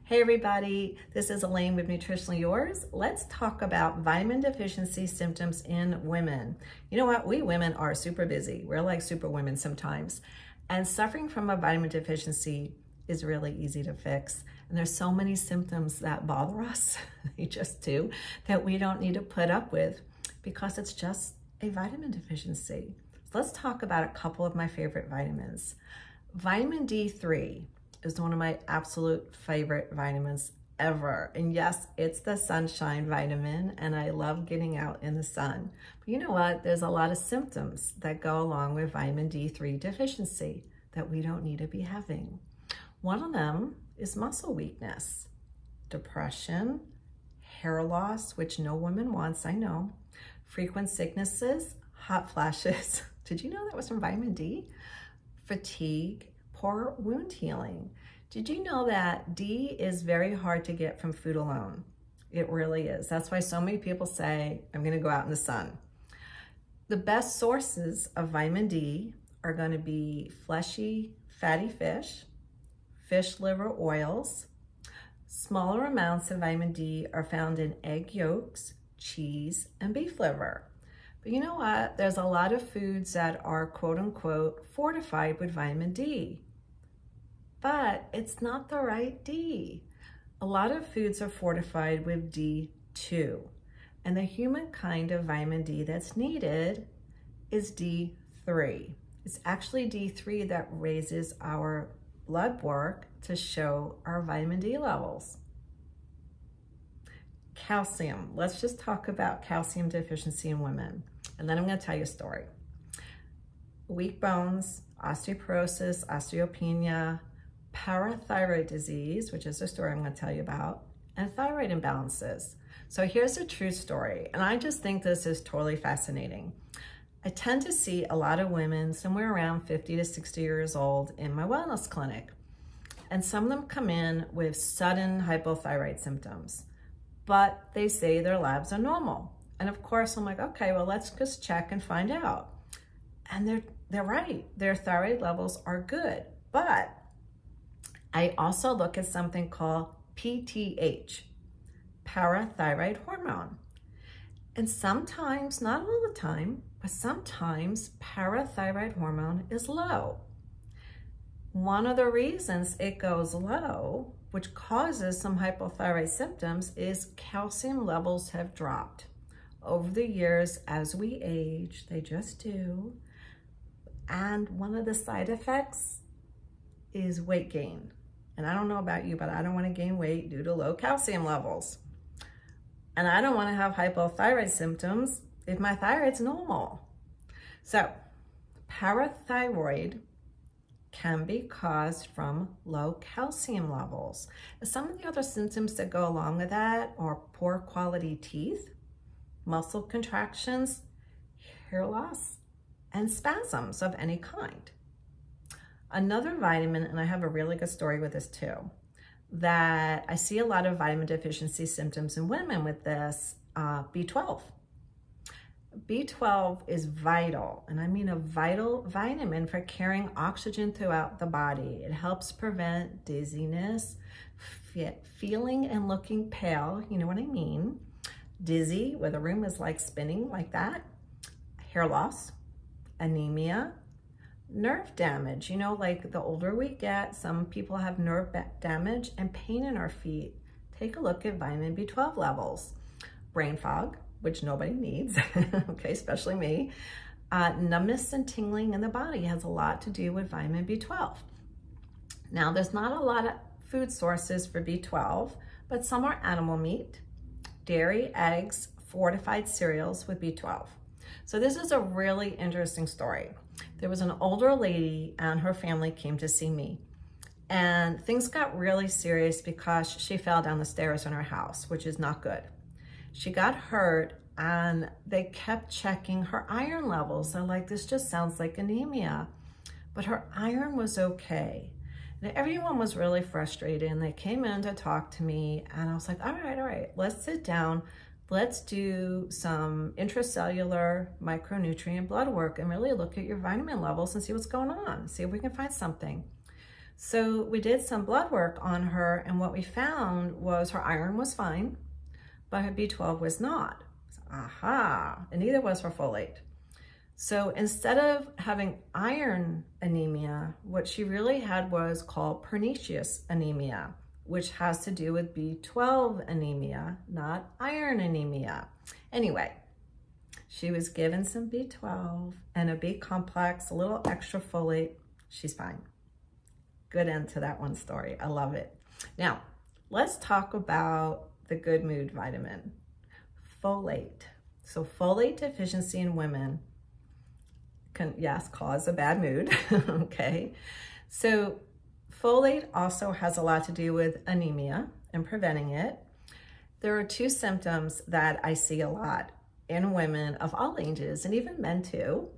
Hey everybody, this is Alane with Nutritionally Yours. Let's talk about vitamin deficiency symptoms in women. You know what? We women are super busy. We're like super women sometimes. And suffering from a vitamin deficiency is really easy to fix. And there's so many symptoms that bother us, they just do, that we don't need to put up with because it's just a vitamin deficiency. So let's talk about a couple of my favorite vitamins. Vitamin D3 is one of my absolute favorite vitamins ever. And yes, it's the sunshine vitamin, and I love getting out in the sun. But you know what? There's a lot of symptoms that go along with vitamin D3 deficiency that we don't need to be having. One of them is muscle weakness, depression, hair loss, which no woman wants, I know, frequent sicknesses, hot flashes. Did you know that was from vitamin D? Fatigue, poor wound healing. Did you know that D is very hard to get from food alone? It really is. That's why so many people say, I'm gonna go out in the sun. The best sources of vitamin D are gonna be fleshy, fatty fish, fish liver oils. Smaller amounts of vitamin D are found in egg yolks, cheese, and beef liver. But you know what? There's a lot of foods that are quote unquote fortified with vitamin D. But it's not the right D. A lot of foods are fortified with D2. And the human kind of vitamin D that's needed is D3. It's actually D3 that raises our blood work to show our vitamin D levels. Calcium. Let's just talk about calcium deficiency in women. And then I'm going to tell you a story. Weak bones, osteoporosis, osteopenia, parathyroid disease, which is the story I'm going to tell you about, and thyroid imbalances. So here's a true story, and I just think this is totally fascinating. I tend to see a lot of women somewhere around 50 to 60 years old in my wellness clinic, and some of them come in with sudden hypothyroid symptoms, but they say their labs are normal. And of course, I'm like, okay, well, let's just check and find out. And they're right, their thyroid levels are good, but I also look at something called PTH, parathyroid hormone. And sometimes, not all the time, but sometimes parathyroid hormone is low. One of the reasons it goes low, which causes some hypothyroid symptoms, is calcium levels have dropped. Over the years, as we age, they just do. And one of the side effects is weight gain. And I don't know about you, but I don't want to gain weight due to low calcium levels. And I don't want to have hypothyroid symptoms if my thyroid's normal. So parathyroid can be caused from low calcium levels. Some of the other symptoms that go along with that are poor quality teeth, muscle contractions, hair loss, and spasms of any kind. Another vitamin, and I have a really good story with this too, that I see a lot of vitamin deficiency symptoms in women with this, B12. B12 is vital, and I mean a vital vitamin for carrying oxygen throughout the body. It helps prevent dizziness, feeling and looking pale, you know what I mean, dizzy, where the room is like spinning like that, hair loss, anemia, nerve damage. You know, like the older we get, some people have nerve damage and pain in our feet. Take a look at vitamin B12 levels. Brain fog, which nobody needs, okay, especially me. Numbness and tingling in the body has a lot to do with vitamin B12. Now, there's not a lot of food sources for B12, but some are animal meat, dairy, eggs, fortified cereals with B12. So this is a really interesting story. There was an older lady and her family came to see me, and things got really serious because she fell down the stairs in her house, which is not good. She got hurt and they kept checking her iron levels. They're like, this just sounds like anemia, but her iron was okay. And everyone was really frustrated, and they came in to talk to me, and I was like, all right, let's sit down. Let's do some intracellular micronutrient blood work and really look at your vitamin levels and see what's going on, see if we can find something. So we did some blood work on her, and what we found was her iron was fine, but her B12 was not. Aha, and neither was her folate. So instead of having iron anemia, what she really had was called pernicious anemia, which has to do with B12 anemia, not iron anemia. Anyway, she was given some B12 and a B complex, a little extra folate. She's fine. Good end to that one story. I love it. Now, let's talk about the good mood vitamin, folate. So folate deficiency in women can, yes, cause a bad mood, okay? So folate also has a lot to do with anemia and preventing it. There are two symptoms that I see a lot in women of all ages, and even men too,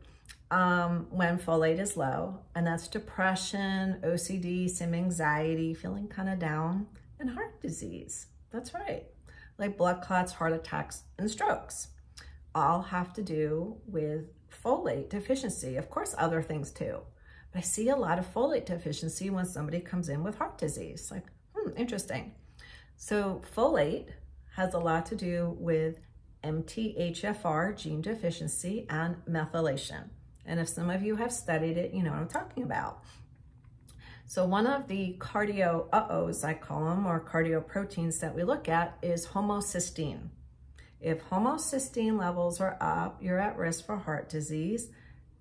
when folate is low, and that's depression, OCD, some anxiety, feeling kind of down, and heart disease. That's right, like blood clots, heart attacks, and strokes. All have to do with folate deficiency. Of course, other things too. But I see a lot of folate deficiency when somebody comes in with heart disease. Like, interesting. So folate has a lot to do with MTHFR gene deficiency and methylation. And if some of you have studied it, you know what I'm talking about. So one of the cardio uh-ohs, I call them, or cardio proteins that we look at is homocysteine. If homocysteine levels are up, you're at risk for heart disease,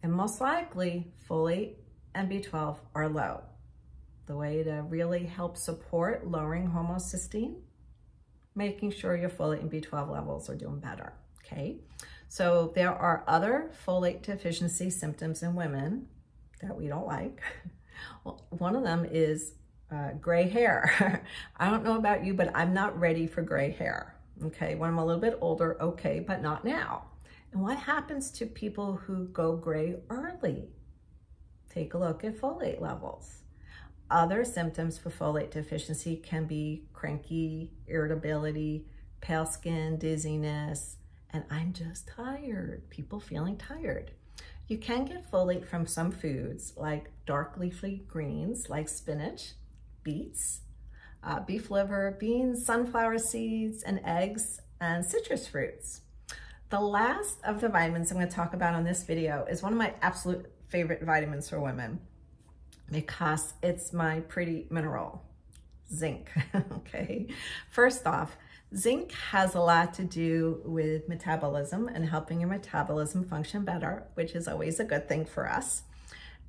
and most likely folate and B12 are low. The way to really help support lowering homocysteine, making sure your folate and B12 levels are doing better, okay? So there are other folate deficiency symptoms in women that we don't like. Well, one of them is gray hair. I don't know about you, but I'm not ready for gray hair, okay? When I'm a little bit older, okay, but not now. And what happens to people who go gray early? Take a look at folate levels. Other symptoms for folate deficiency can be cranky, irritability, pale skin, dizziness, and I'm just tired, people feeling tired. You can get folate from some foods like dark leafy greens like spinach, beets, beef liver, beans, sunflower seeds, and eggs, and citrus fruits. The last of the vitamins I'm going to talk about on this video is one of my absolute favorite vitamins for women because it's my pretty mineral, zinc, okay? First off, zinc has a lot to do with metabolism and helping your metabolism function better, which is always a good thing for us.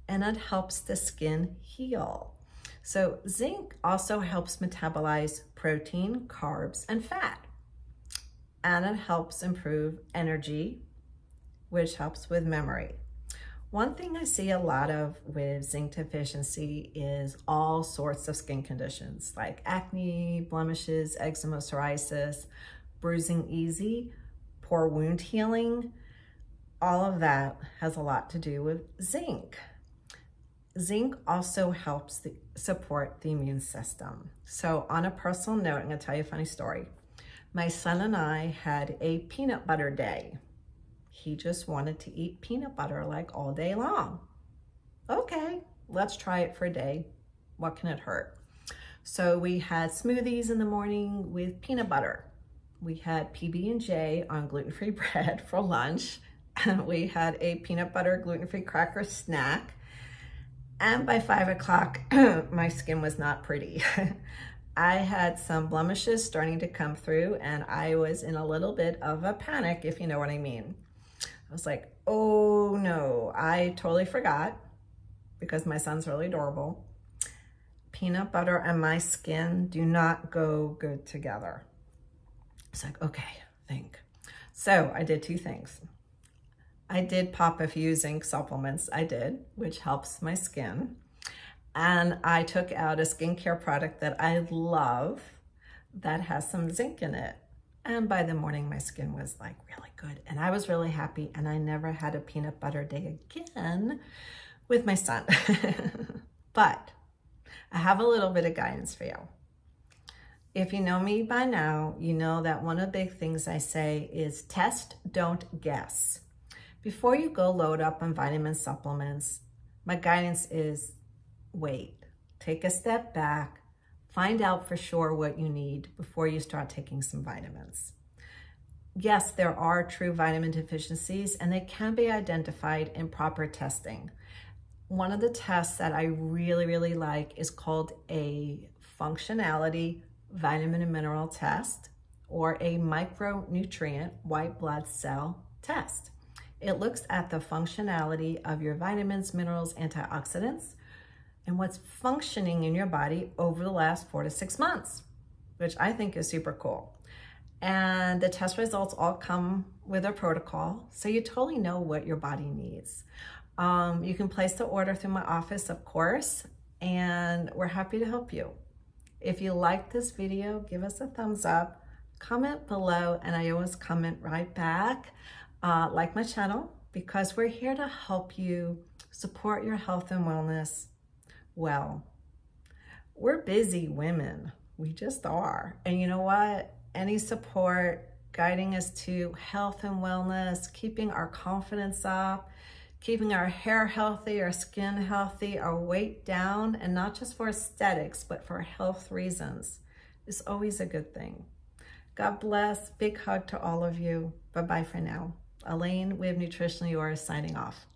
And it helps the skin heal. So zinc also helps metabolize protein, carbs, and fat. And it helps improve energy, which helps with memory. One thing I see a lot of with zinc deficiency is all sorts of skin conditions like acne, blemishes, eczema, psoriasis, bruising easy, poor wound healing. All of that has a lot to do with zinc. Zinc also helps support the immune system. So on a personal note, I'm going to tell you a funny story. My son and I had a peanut butter day. He just wanted to eat peanut butter like all day long. Okay, let's try it for a day. What can it hurt? So we had smoothies in the morning with peanut butter. We had PB&J on gluten-free bread for lunch. And we had a peanut butter gluten-free cracker snack. And by 5 o'clock, my skin was not pretty. I had some blemishes starting to come through and I was in a little bit of a panic, if you know what I mean. I was like, oh no, I totally forgot because my son's really adorable. Peanut butter and my skin do not go good together. It's like, okay, think. So I did two things. I did pop a few zinc supplements, which helps my skin. And I took out a skincare product that I love that has some zinc in it. And by the morning, my skin was like really good. And I was really happy. And I never had a peanut butter day again with my son. But I have a little bit of guidance for you. If you know me by now, you know that one of the big things I say is test, don't guess. Before you go load up on vitamin supplements, my guidance is wait, take a step back, find out for sure what you need before you start taking some vitamins. Yes, there are true vitamin deficiencies and they can be identified in proper testing. One of the tests that I really like is called a functionality vitamin and mineral test, or a micronutrient white blood cell test. It looks at the functionality of your vitamins, minerals, antioxidants, and what's functioning in your body over the last 4 to 6 months, which I think is super cool. And the test results all come with a protocol, so you totally know what your body needs. You can place the order through my office, of course, and we're happy to help you. If you like this video, give us a thumbs up, comment below, and I always comment right back. Like my channel, because we're here to help you support your health and wellness. Well, we're busy women. We just are. And you know what? Any support guiding us to health and wellness, keeping our confidence up, keeping our hair healthy, our skin healthy, our weight down, and not just for aesthetics, but for health reasons, is always a good thing. God bless. Big hug to all of you. Bye-bye for now. Alane with Nutritionally Yours signing off.